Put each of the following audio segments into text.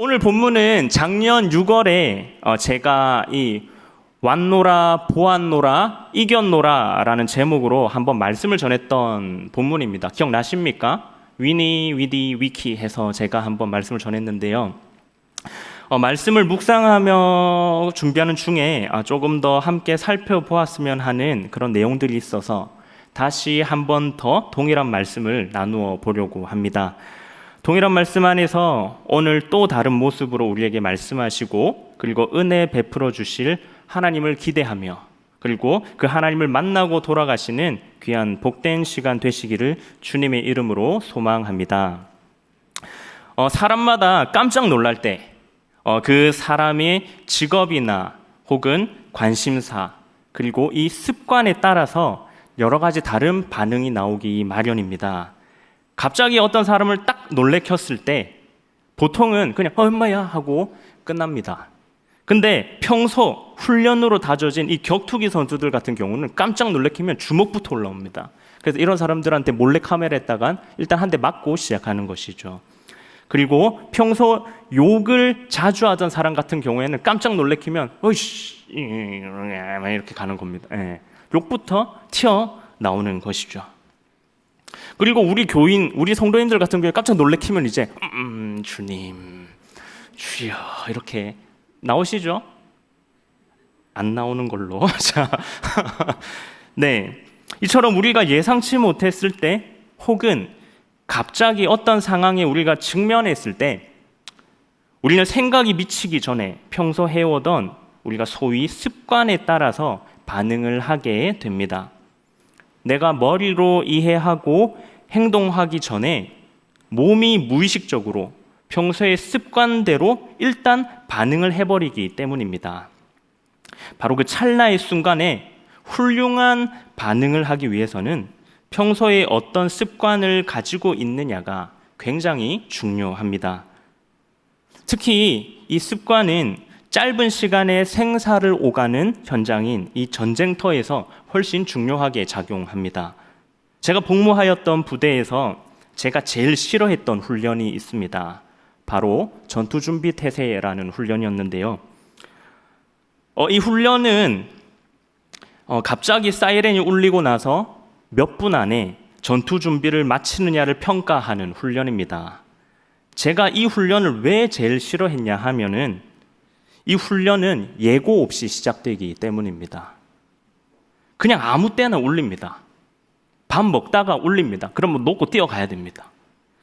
오늘 본문은 작년 6월에 제가 이 왔노라 보았노라 이겼노라 라는 제목으로 한번 말씀을 전했던 본문입니다. 기억나십니까? 위니 위디 위키 해서 제가 한번 말씀을 전했는데요. 말씀을 묵상하며 준비하는 중에 조금 더 함께 살펴보았으면 하는 그런 내용들이 있어서 다시 한번 더 동일한 말씀을 나누어 보려고 합니다. 동일한 말씀 안에서 오늘 또 다른 모습으로 우리에게 말씀하시고 그리고 은혜 베풀어 주실 하나님을 기대하며 그리고 그 하나님을 만나고 돌아가시는 귀한 복된 시간 되시기를 주님의 이름으로 소망합니다. 사람마다 깜짝 놀랄 때 그 사람의 직업이나 혹은 관심사 그리고 이 습관에 따라서 여러 가지 다른 반응이 나오기 마련입니다. 갑자기 어떤 사람을 딱 놀래켰을 때 보통은 그냥 엄마야 하고 끝납니다. 근데 평소 훈련으로 다져진 이 격투기 선수들 같은 경우는 깜짝 놀래키면 주먹부터 올라옵니다. 그래서 이런 사람들한테 몰래 카메라에다가 일단 한 대 맞고 시작하는 것이죠. 그리고 평소 욕을 자주 하던 사람 같은 경우에는 깜짝 놀래키면 어이씨 이렇게 가는 겁니다. 욕부터 튀어나오는 것이죠. 그리고 우리 교인, 우리 성도님들 같은 경우에 깜짝 놀래키면 이제 주님, 주여 이렇게 나오시죠? 안 나오는 걸로. 자, 네, 이처럼 우리가 예상치 못했을 때 혹은 갑자기 어떤 상황에 우리가 직면했을 때 우리는 생각이 미치기 전에 평소 해오던 우리가 소위 습관에 따라서 반응을 하게 됩니다. 내가 머리로 이해하고 행동하기 전에 몸이 무의식적으로 평소의 습관대로 일단 반응을 해버리기 때문입니다. 바로 그 찰나의 순간에 훌륭한 반응을 하기 위해서는 평소에 어떤 습관을 가지고 있느냐가 굉장히 중요합니다. 특히 이 습관은 짧은 시간에 생사를 오가는 현장인 이 전쟁터에서 훨씬 중요하게 작용합니다. 제가 복무하였던 부대에서 제가 제일 싫어했던 훈련이 있습니다. 바로 전투준비태세라는 훈련이었는데요. 이 훈련은 갑자기 사이렌이 울리고 나서 몇 분 안에 전투 준비를 마치느냐를 평가하는 훈련입니다. 제가 이 훈련을 왜 제일 싫어했냐 하면은 이 훈련은 예고 없이 시작되기 때문입니다. 그냥 아무 때나 울립니다. 밥 먹다가 울립니다. 그러면 놓고 뛰어가야 됩니다.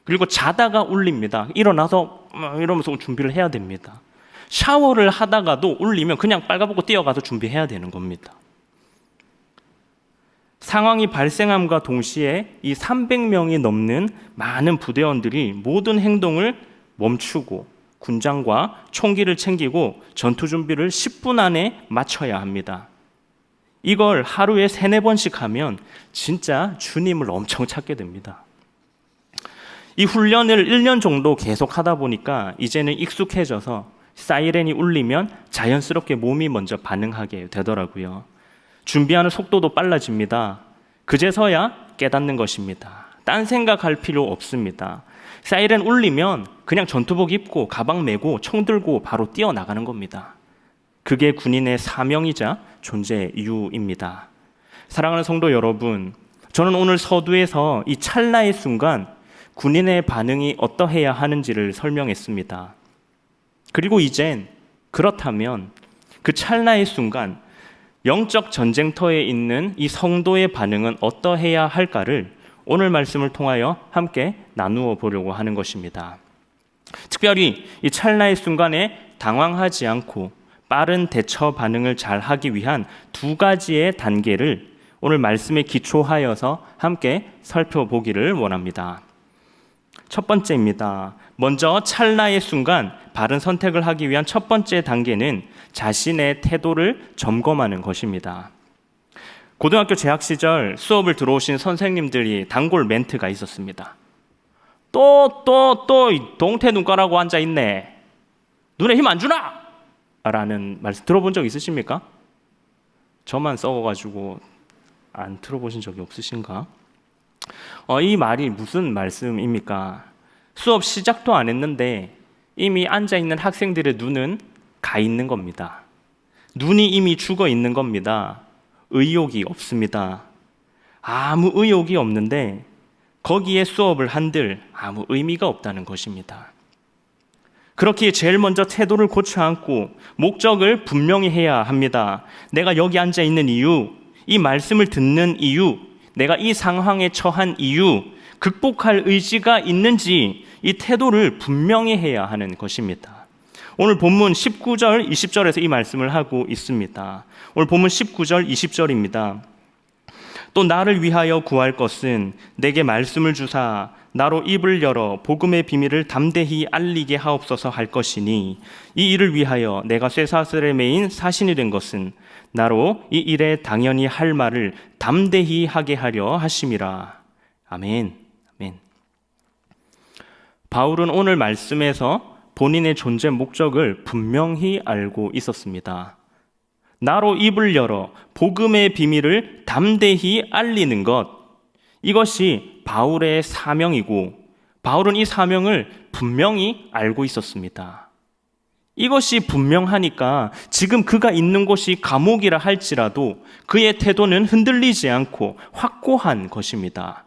그리고 자다가 울립니다. 일어나서 이러면서 준비를 해야 됩니다. 샤워를 하다가도 울리면 그냥 빨가벗고 뛰어가서 준비해야 되는 겁니다. 상황이 발생함과 동시에 이 300명이 넘는 많은 부대원들이 모든 행동을 멈추고 군장과 총기를 챙기고 전투 준비를 10분 안에 마쳐야 합니다. 이걸 하루에 3-4번씩 하면 진짜 주님을 엄청 찾게 됩니다. 이 훈련을 1년 정도 계속 하다 보니까 이제는 익숙해져서 사이렌이 울리면 자연스럽게 몸이 먼저 반응하게 되더라고요. 준비하는 속도도 빨라집니다. 그제서야 깨닫는 것입니다. 딴 생각할 필요 없습니다. 사이렌 울리면 그냥 전투복 입고 가방 메고 총 들고 바로 뛰어나가는 겁니다. 그게 군인의 사명이자 존재 이유입니다. 사랑하는 성도 여러분, 저는 오늘 서두에서 이 찰나의 순간 군인의 반응이 어떠해야 하는지를 설명했습니다. 그리고 이젠 그렇다면 그 찰나의 순간 영적 전쟁터에 있는 이 성도의 반응은 어떠해야 할까를 오늘 말씀을 통하여 함께 나누어 보려고 하는 것입니다. 특별히 이 찰나의 순간에 당황하지 않고 빠른 대처 반응을 잘 하기 위한 2가지의 단계를 오늘 말씀에 기초하여서 함께 살펴보기를 원합니다. 첫 번째입니다. 먼저 찰나의 순간 바른 선택을 하기 위한 첫 번째 단계는 자신의 태도를 점검하는 것입니다. 고등학교 재학 시절 수업을 들어오신 선생님들이 단골 멘트가 있었습니다. 또 동태 눈가라고 앉아있네. 눈에 힘 안 주나? 라는 말씀 들어본 적 있으십니까? 저만 썩어가지고 안 들어보신 적이 없으신가? 이 말이 무슨 말씀입니까? 수업 시작도 안 했는데 이미 앉아있는 학생들의 눈은 가 있는 겁니다. 눈이 이미 죽어 있는 겁니다. 의욕이 없습니다. 아무 의욕이 없는데 거기에 수업을 한들 아무 의미가 없다는 것입니다. 그렇기에 제일 먼저 태도를 고쳐 앉고 목적을 분명히 해야 합니다. 내가 여기 앉아 있는 이유, 이 말씀을 듣는 이유, 내가 이 상황에 처한 이유, 극복할 의지가 있는지 이 태도를 분명히 해야 하는 것입니다. 오늘 본문 19절, 20절에서 이 말씀을 하고 있습니다. 오늘 본문 19절, 20절입니다. 또 나를 위하여 구할 것은 내게 말씀을 주사 나로 입을 열어 복음의 비밀을 담대히 알리게 하옵소서 할 것이니 이 일을 위하여 내가 쇠사슬에 매인 사신이 된 것은 나로 이 일에 당연히 할 말을 담대히 하게 하려 하심이라. 아멘. 아멘. 바울은 오늘 말씀에서 본인의 존재 목적을 분명히 알고 있었습니다. 나로 입을 열어 복음의 비밀을 담대히 알리는 것, 이것이 바울의 사명이고 바울은 이 사명을 분명히 알고 있었습니다. 이것이 분명하니까 지금 그가 있는 곳이 감옥이라 할지라도 그의 태도는 흔들리지 않고 확고한 것입니다.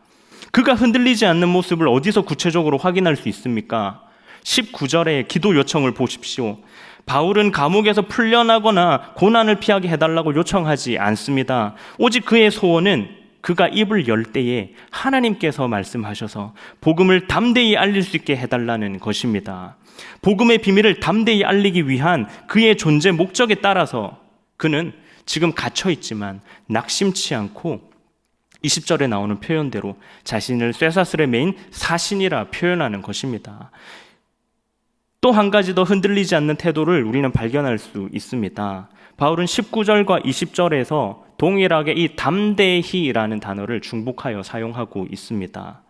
그가 흔들리지 않는 모습을 어디서 구체적으로 확인할 수 있습니까? 19절의 기도 요청을 보십시오. 바울은 감옥에서 풀려나거나 고난을 피하게 해달라고 요청하지 않습니다. 오직 그의 소원은 그가 입을 열 때에 하나님께서 말씀하셔서 복음을 담대히 알릴 수 있게 해달라는 것입니다. 복음의 비밀을 담대히 알리기 위한 그의 존재 목적에 따라서 그는 지금 갇혀있지만 낙심치 않고 20절에 나오는 표현대로 자신을 쇠사슬에 매인 사신이라 표현하는 것입니다. 또 한 가지 더 흔들리지 않는 태도를 우리는 발견할 수 있습니다. 바울은 19절과 20절에서 동일하게 이 담대히라는 단어를 중복하여 사용하고 있습니다.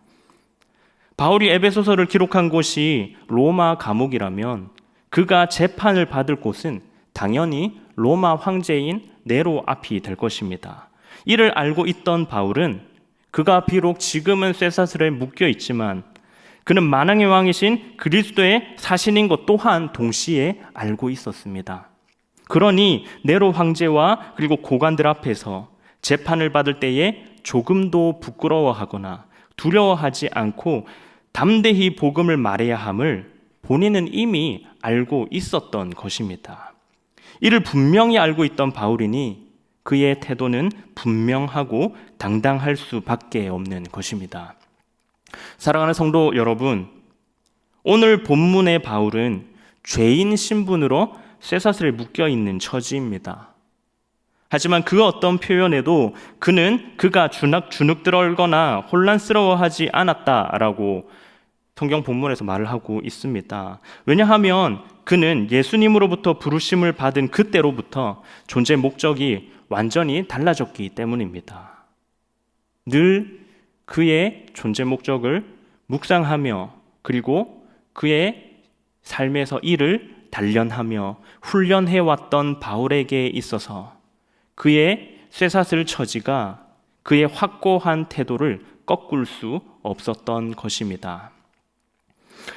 바울이 에베소서를 기록한 곳이 로마 감옥이라면 그가 재판을 받을 곳은 당연히 로마 황제인 네로 앞이 될 것입니다. 이를 알고 있던 바울은 그가 비록 지금은 쇠사슬에 묶여 있지만 그는 만왕의 왕이신 그리스도의 사신인 것 또한 동시에 알고 있었습니다. 그러니 네로 황제와 그리고 고관들 앞에서 재판을 받을 때에 조금도 부끄러워하거나 두려워하지 않고 담대히 복음을 말해야 함을 본인은 이미 알고 있었던 것입니다. 이를 분명히 알고 있던 바울이니 그의 태도는 분명하고 당당할 수밖에 없는 것입니다. 사랑하는 성도 여러분, 오늘 본문의 바울은 죄인 신분으로 쇠사슬에 묶여있는 처지입니다. 하지만 그 어떤 표현에도 그는 그가 주눅들거나 혼란스러워하지 않았다라고 성경 본문에서 말을 하고 있습니다. 왜냐하면 그는 예수님으로부터 부르심을 받은 그때로부터 존재 목적이 완전히 달라졌기 때문입니다. 늘 그의 존재 목적을 묵상하며 그리고 그의 삶에서 이를 단련하며 훈련해왔던 바울에게 있어서 그의 쇠사슬 처지가 그의 확고한 태도를 꺾을 수 없었던 것입니다.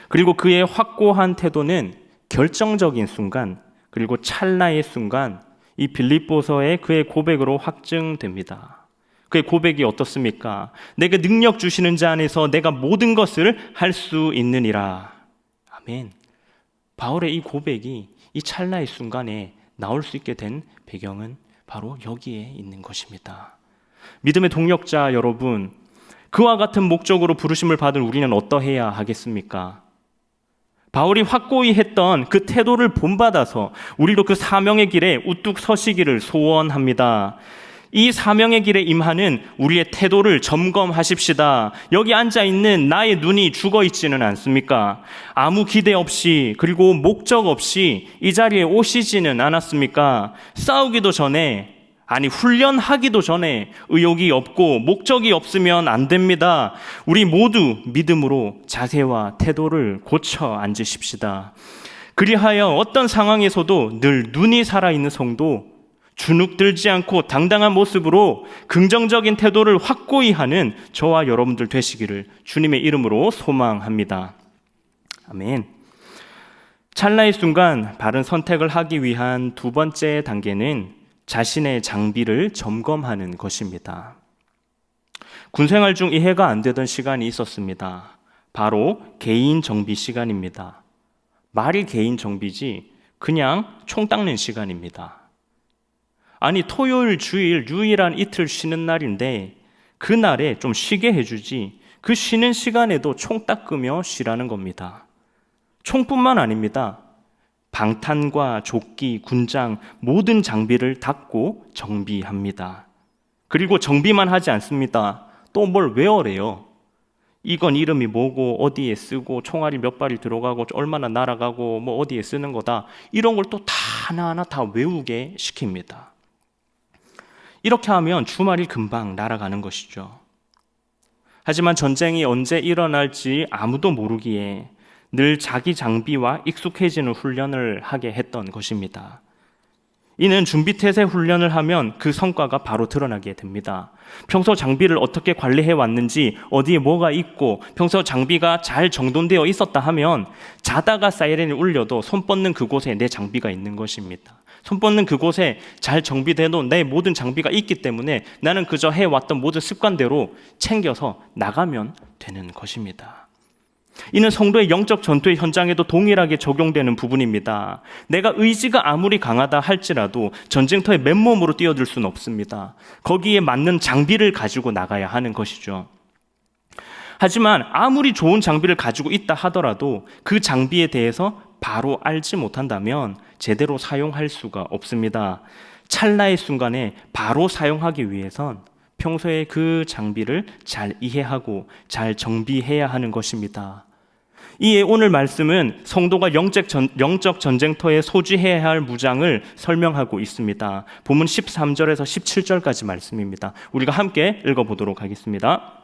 그리고 그의 확고한 태도는 결정적인 순간 그리고 찰나의 순간 이 빌립보서의 그의 고백으로 확증됩니다. 그의 고백이 어떻습니까? 내게 능력 주시는 자 안에서 내가 모든 것을 할 수 있느니라. 아멘. 바울의 이 고백이 이 찰나의 순간에 나올 수 있게 된 배경은 바로 여기에 있는 것입니다. 믿음의 동력자 여러분, 그와 같은 목적으로 부르심을 받은 우리는 어떠해야 하겠습니까? 바울이 확고히 했던 그 태도를 본받아서 우리도 그 사명의 길에 우뚝 서시기를 소원합니다. 이 사명의 길에 임하는 우리의 태도를 점검하십시다. 여기 앉아있는 나의 눈이 죽어있지는 않습니까? 아무 기대 없이 그리고 목적 없이 이 자리에 오시지는 않았습니까? 싸우기도 전에, 아니 훈련하기도 전에 의욕이 없고 목적이 없으면 안 됩니다. 우리 모두 믿음으로 자세와 태도를 고쳐 앉으십시다. 그리하여 어떤 상황에서도 늘 눈이 살아있는 성도, 주눅들지 않고 당당한 모습으로 긍정적인 태도를 확고히 하는 저와 여러분들 되시기를 주님의 이름으로 소망합니다. 아멘. 찰나의 순간 바른 선택을 하기 위한 두 번째 단계는 자신의 장비를 점검하는 것입니다. 군생활 중 이해가 안 되던 시간이 있었습니다. 바로 개인 정비 시간입니다. 말이 개인 정비지 그냥 총 닦는 시간입니다. 아니, 토요일, 주일, 유일한 이틀 쉬는 날인데 그날에 좀 쉬게 해주지 그 쉬는 시간에도 총 닦으며 쉬라는 겁니다. 총뿐만 아닙니다. 방탄과 조끼, 군장 모든 장비를 닦고 정비합니다. 그리고 정비만 하지 않습니다. 또 뭘 외워래요. 이건 이름이 뭐고 어디에 쓰고 총알이 몇 발이 들어가고 얼마나 날아가고 뭐 어디에 쓰는 거다. 이런 걸 또 다 하나하나 다 외우게 시킵니다. 이렇게 하면 주말이 금방 날아가는 것이죠. 하지만 전쟁이 언제 일어날지 아무도 모르기에 늘 자기 장비와 익숙해지는 훈련을 하게 했던 것입니다. 이는 준비태세 훈련을 하면 그 성과가 바로 드러나게 됩니다. 평소 장비를 어떻게 관리해 왔는지, 어디에 뭐가 있고 평소 장비가 잘 정돈되어 있었다 하면 자다가 사이렌이 울려도 손 뻗는 그곳에 내 장비가 있는 것입니다. 손 뻗는 그곳에 잘 정비되어 놓은 내 모든 장비가 있기 때문에 나는 그저 해왔던 모든 습관대로 챙겨서 나가면 되는 것입니다. 이는 성도의 영적 전투의 현장에도 동일하게 적용되는 부분입니다. 내가 의지가 아무리 강하다 할지라도 전쟁터에 맨몸으로 뛰어들 수는 없습니다. 거기에 맞는 장비를 가지고 나가야 하는 것이죠. 하지만 아무리 좋은 장비를 가지고 있다 하더라도 그 장비에 대해서 바로 알지 못한다면 제대로 사용할 수가 없습니다. 찰나의 순간에 바로 사용하기 위해선 평소에 그 장비를 잘 이해하고 잘 정비해야 하는 것입니다. 이에 오늘 말씀은 성도가 영적 전쟁터에 소지해야 할 무장을 설명하고 있습니다. 본문 13절에서 17절까지 말씀입니다. 우리가 함께 읽어보도록 하겠습니다.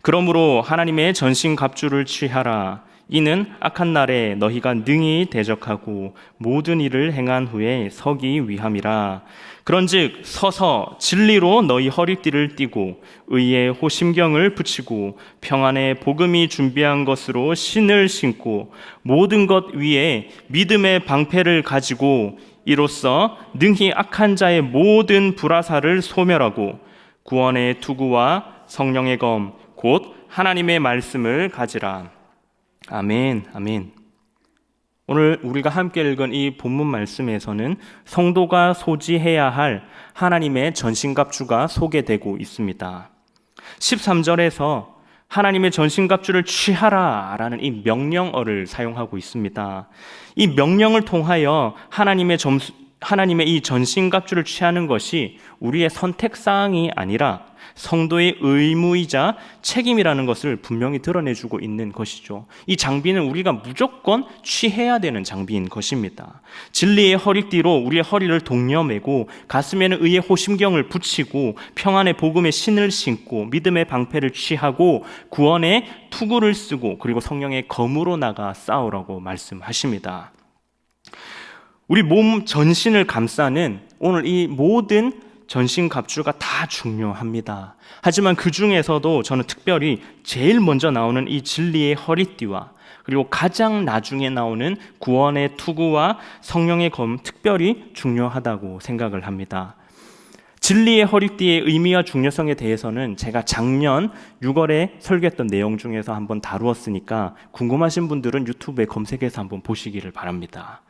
그러므로 하나님의 전신갑주를 취하라. 이는 악한 날에 너희가 능히 대적하고 모든 일을 행한 후에 서기 위함이라. 그런즉 서서 진리로 너희 허리띠를 띠고 의의 호심경을 붙이고 평안의 복음이 준비한 것으로 신을 신고 모든 것 위에 믿음의 방패를 가지고 이로써 능히 악한 자의 모든 불화살을 소멸하고 구원의 투구와 성령의 검 곧 하나님의 말씀을 가지라. 아멘, 아멘. 오늘 우리가 함께 읽은 이 본문 말씀에서는 성도가 소지해야 할 하나님의 전신갑주가 소개되고 있습니다. 13절에서 하나님의 전신갑주를 취하라 라는 이 명령어를 사용하고 있습니다. 이 명령을 통하여 하나님의 이 전신갑주를 취하는 것이 우리의 선택사항이 아니라 성도의 의무이자 책임이라는 것을 분명히 드러내주고 있는 것이죠. 이 장비는 우리가 무조건 취해야 되는 장비인 것입니다. 진리의 허리띠로 우리의 허리를 동여매고 가슴에는 의의 호심경을 붙이고 평안의 복음의 신을 신고 믿음의 방패를 취하고 구원의 투구를 쓰고 그리고 성령의 검으로 나가 싸우라고 말씀하십니다. 우리 몸 전신을 감싸는 오늘 이 모든 전신갑주가 다 중요합니다. 하지만 그 중에서도 저는 특별히 제일 먼저 나오는 이 진리의 허리띠와 그리고 가장 나중에 나오는 구원의 투구와 성령의 검 특별히 중요하다고 생각을 합니다. 진리의 허리띠의 의미와 중요성에 대해서는 제가 작년 6월에 설교했던 내용 중에서 한번 다루었으니까 궁금하신 분들은 유튜브에 검색해서 한번 보시기를 바랍니다.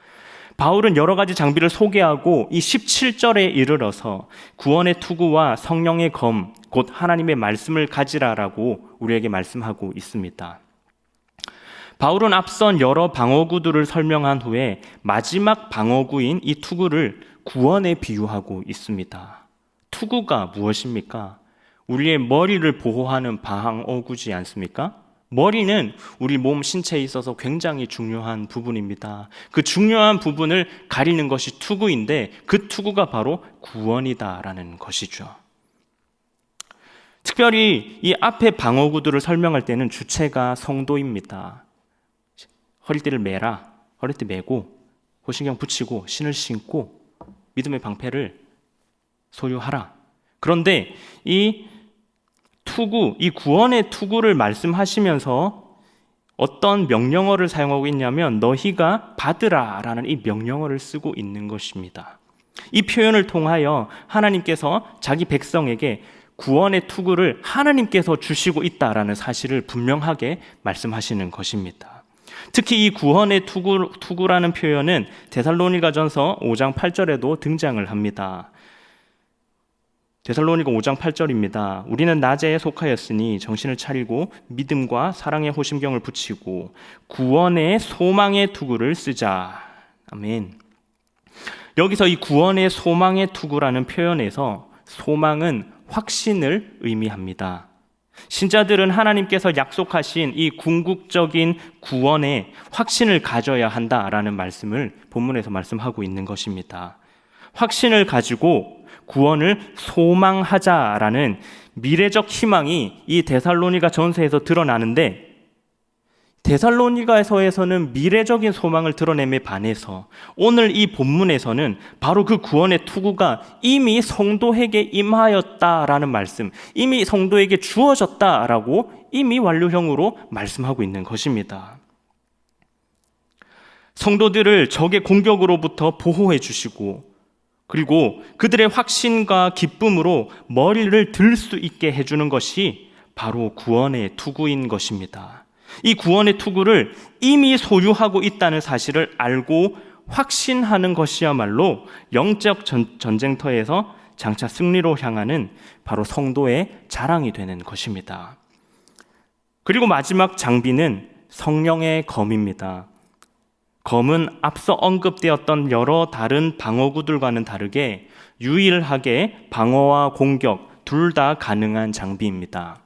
바울은 여러 가지 장비를 소개하고 이 17절에 이르러서 구원의 투구와 성령의 검, 곧 하나님의 말씀을 가지라라고 우리에게 말씀하고 있습니다. 바울은 앞선 여러 방어구들을 설명한 후에 마지막 방어구인 이 투구를 구원에 비유하고 있습니다. 투구가 무엇입니까? 우리의 머리를 보호하는 방어구지 않습니까? 머리는 우리 몸 신체에 있어서 굉장히 중요한 부분입니다. 그 중요한 부분을 가리는 것이 투구인데 그 투구가 바로 구원이다라는 것이죠. 특별히 이 앞에 방어구들을 설명할 때는 주체가 성도입니다. 허리띠를 매라, 허리띠 매고 호신경 붙이고 신을 신고 믿음의 방패를 소유하라. 그런데 이 투구, 이 구원의 투구를 말씀하시면서 어떤 명령어를 사용하고 있냐면 너희가 받으라 라는 이 명령어를 쓰고 있는 것입니다. 이 표현을 통하여 하나님께서 자기 백성에게 구원의 투구를 하나님께서 주시고 있다라는 사실을 분명하게 말씀하시는 것입니다. 특히 이 구원의 투구라는 표현은 데살로니가전서 5장 8절에도 등장을 합니다. 데살로니가 5장 8절입니다. 우리는 낮에 속하였으니 정신을 차리고 믿음과 사랑의 호심경을 붙이고 구원의 소망의 투구를 쓰자. 아멘. 여기서 이 구원의 소망의 투구라는 표현에서 소망은 확신을 의미합니다. 신자들은 하나님께서 약속하신 이 궁극적인 구원에 확신을 가져야 한다라는 말씀을 본문에서 말씀하고 있는 것입니다. 확신을 가지고 구원을 소망하자라는 미래적 희망이 이 데살로니가 전서에서 드러나는데, 데살로니가서에서는 미래적인 소망을 드러냄에 반해서 오늘 이 본문에서는 바로 그 구원의 투구가 이미 성도에게 임하였다라는 말씀, 이미 성도에게 주어졌다라고 이미 완료형으로 말씀하고 있는 것입니다. 성도들을 적의 공격으로부터 보호해 주시고, 그리고 그들의 확신과 기쁨으로 머리를 들 수 있게 해주는 것이 바로 구원의 투구인 것입니다. 이 구원의 투구를 이미 소유하고 있다는 사실을 알고 확신하는 것이야말로 영적 전쟁터에서 장차 승리로 향하는 바로 성도의 자랑이 되는 것입니다. 그리고 마지막 장비는 성령의 검입니다. 검은 앞서 언급되었던 여러 다른 방어구들과는 다르게 유일하게 방어와 공격 둘 다 가능한 장비입니다.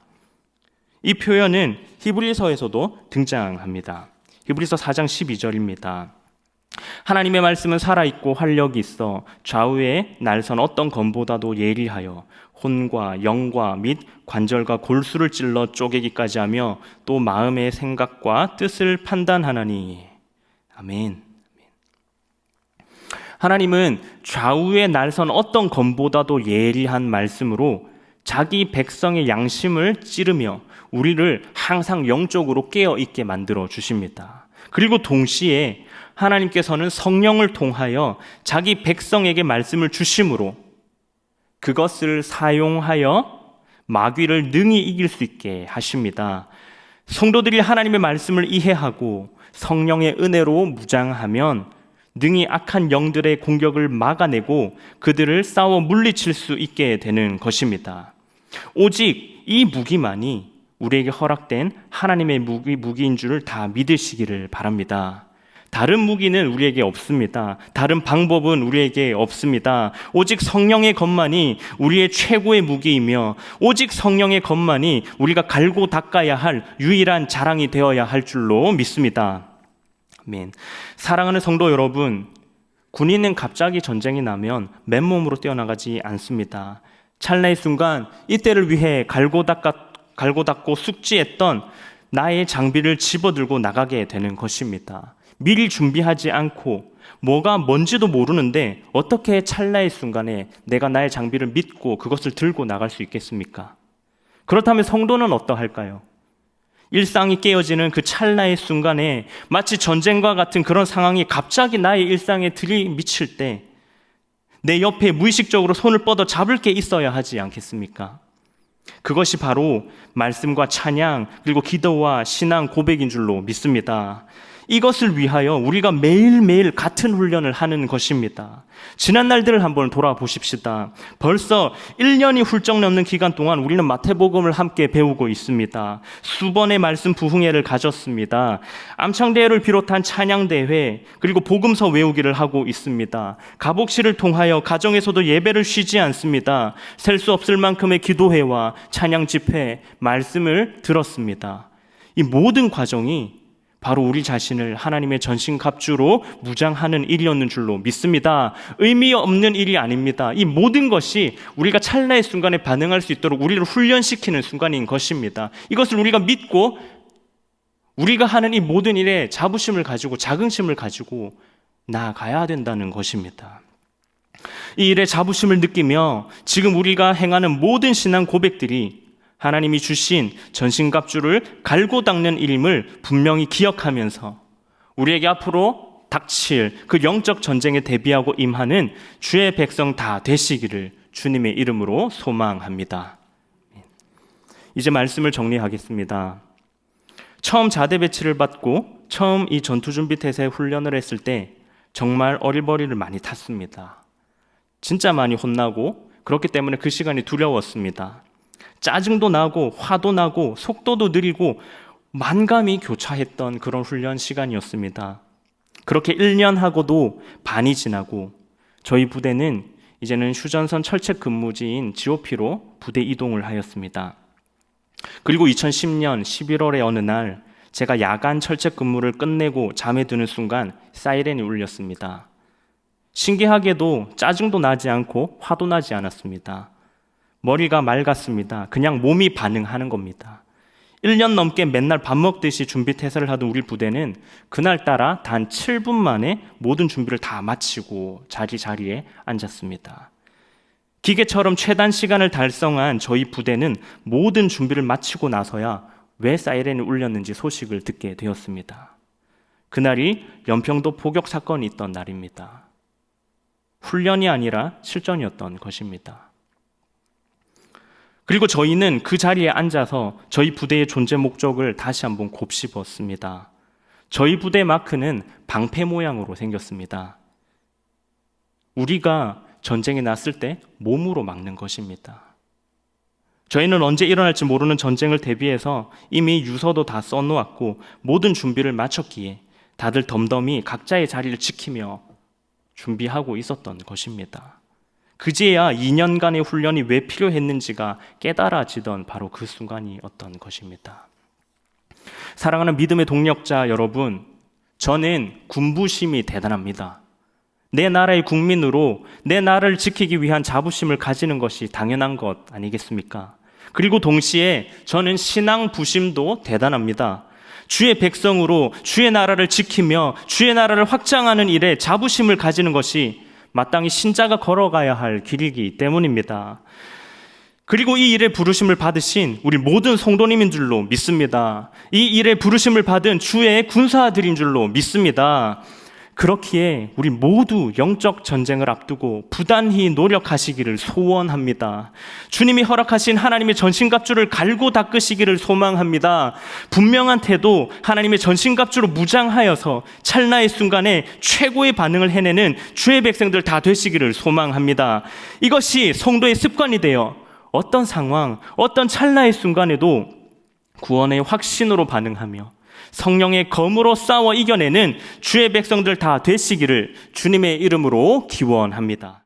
이 표현은 히브리서에서도 등장합니다. 히브리서 4장 12절입니다. 하나님의 말씀은 살아있고 활력이 있어 좌우에 날선 어떤 검보다도 예리하여 혼과 영과 및 관절과 골수를 찔러 쪼개기까지 하며 또 마음의 생각과 뜻을 판단하나니. 아멘. 하나님은 좌우에 날선 어떤 검보다도 예리한 말씀으로 자기 백성의 양심을 찌르며 우리를 항상 영적으로 깨어있게 만들어 주십니다. 그리고 동시에 하나님께서는 성령을 통하여 자기 백성에게 말씀을 주심으로 그것을 사용하여 마귀를 능히 이길 수 있게 하십니다. 성도들이 하나님의 말씀을 이해하고 성령의 은혜로 무장하면 능히 악한 영들의 공격을 막아내고 그들을 싸워 물리칠 수 있게 되는 것입니다. 오직 이 무기만이 우리에게 허락된 하나님의 무기인 줄을 다 믿으시기를 바랍니다. 다른 무기는 우리에게 없습니다. 다른 방법은 우리에게 없습니다. 오직 성령의 것만이 우리의 최고의 무기이며 오직 성령의 것만이 우리가 갈고 닦아야 할 유일한 자랑이 되어야 할 줄로 믿습니다. 아멘. 사랑하는 성도 여러분, 군인은 갑자기 전쟁이 나면 맨몸으로 뛰어나가지 않습니다. 찰나의 순간 이때를 위해 갈고 닦고 숙지했던 나의 장비를 집어들고 나가게 되는 것입니다. 미리 준비하지 않고 뭐가 뭔지도 모르는데 어떻게 찰나의 순간에 내가 나의 장비를 믿고 그것을 들고 나갈 수 있겠습니까? 그렇다면 성도는 어떠할까요? 일상이 깨어지는 그 찰나의 순간에 마치 전쟁과 같은 그런 상황이 갑자기 나의 일상에 들이미칠 때 내 옆에 무의식적으로 손을 뻗어 잡을 게 있어야 하지 않겠습니까? 그것이 바로 말씀과 찬양 그리고 기도와 신앙 고백인 줄로 믿습니다. 이것을 위하여 우리가 매일매일 같은 훈련을 하는 것입니다. 지난 날들을 한번 돌아보십시다. 벌써 1년이 훌쩍 넘는 기간 동안 우리는 마태복음을 함께 배우고 있습니다. 수번의 말씀 부흥회를 가졌습니다. 암창대회를 비롯한 찬양대회 그리고 복음서 외우기를 하고 있습니다. 가복실을 통하여 가정에서도 예배를 쉬지 않습니다. 셀 수 없을 만큼의 기도회와 찬양 집회, 말씀을 들었습니다. 이 모든 과정이 바로 우리 자신을 하나님의 전신갑주로 무장하는 일이었는 줄로 믿습니다. 의미 없는 일이 아닙니다. 이 모든 것이 우리가 찰나의 순간에 반응할 수 있도록 우리를 훈련시키는 순간인 것입니다. 이것을 우리가 믿고 우리가 하는 이 모든 일에 자부심을 가지고 자긍심을 가지고 나아가야 된다는 것입니다. 이 일에 자부심을 느끼며 지금 우리가 행하는 모든 신앙 고백들이 하나님이 주신 전신갑주를 갈고 닦는 일임을 분명히 기억하면서 우리에게 앞으로 닥칠 그 영적 전쟁에 대비하고 임하는 주의 백성 다 되시기를 주님의 이름으로 소망합니다. 이제 말씀을 정리하겠습니다. 처음 자대 배치를 받고 처음 이 전투준비태세 훈련을 했을 때 정말 어리버리를 많이 탔습니다. 진짜 많이 혼나고 그렇기 때문에 그 시간이 두려웠습니다. 짜증도 나고 화도 나고 속도도 느리고 만감이 교차했던 그런 훈련 시간이었습니다. 그렇게 1년 하고도 반이 지나고 저희 부대는 이제는 휴전선 철책 근무지인 GOP로 부대 이동을 하였습니다. 그리고 2010년 11월의 어느 날 제가 야간 철책 근무를 끝내고 잠에 드는 순간 사이렌이 울렸습니다. 신기하게도 짜증도 나지 않고 화도 나지 않았습니다. 머리가 맑았습니다. 그냥 몸이 반응하는 겁니다. 1년 넘게 맨날 밥 먹듯이 준비 태세를 하던 우리 부대는 그날따라 단 7분 만에 모든 준비를 다 마치고 자리에 앉았습니다. 기계처럼 최단 시간을 달성한 저희 부대는 모든 준비를 마치고 나서야 왜 사이렌이 울렸는지 소식을 듣게 되었습니다. 그날이 연평도 포격 사건이 있던 날입니다. 훈련이 아니라 실전이었던 것입니다. 그리고 저희는 그 자리에 앉아서 저희 부대의 존재 목적을 다시 한번 곱씹었습니다. 저희 부대 마크는 방패 모양으로 생겼습니다. 우리가 전쟁이 났을 때 몸으로 막는 것입니다. 저희는 언제 일어날지 모르는 전쟁을 대비해서 이미 유서도 다 써놓았고 모든 준비를 마쳤기에 다들 덤덤히 각자의 자리를 지키며 준비하고 있었던 것입니다. 그제야 2년간의 훈련이 왜 필요했는지가 깨달아지던 바로 그 순간이었던 것입니다. 사랑하는 믿음의 동력자 여러분, 저는 군부심이 대단합니다. 내 나라의 국민으로 내 나라를 지키기 위한 자부심을 가지는 것이 당연한 것 아니겠습니까? 그리고 동시에 저는 신앙 부심도 대단합니다. 주의 백성으로 주의 나라를 지키며 주의 나라를 확장하는 일에 자부심을 가지는 것이 마땅히 신자가 걸어가야 할 길이기 때문입니다. 그리고 이 일에 부르심을 받으신 우리 모든 성도님인 줄로 믿습니다. 이 일에 부르심을 받은 주의 군사들인 줄로 믿습니다. 그렇기에 우리 모두 영적 전쟁을 앞두고 부단히 노력하시기를 소원합니다. 주님이 허락하신 하나님의 전신갑주를 갈고 닦으시기를 소망합니다. 분명한 태도, 하나님의 전신갑주로 무장하여서 찰나의 순간에 최고의 반응을 해내는 주의 백성들 다 되시기를 소망합니다. 이것이 성도의 습관이 되어 어떤 상황, 어떤 찰나의 순간에도 구원의 확신으로 반응하며 성령의 검으로 싸워 이겨내는 주의 백성들 다 되시기를 주님의 이름으로 기원합니다.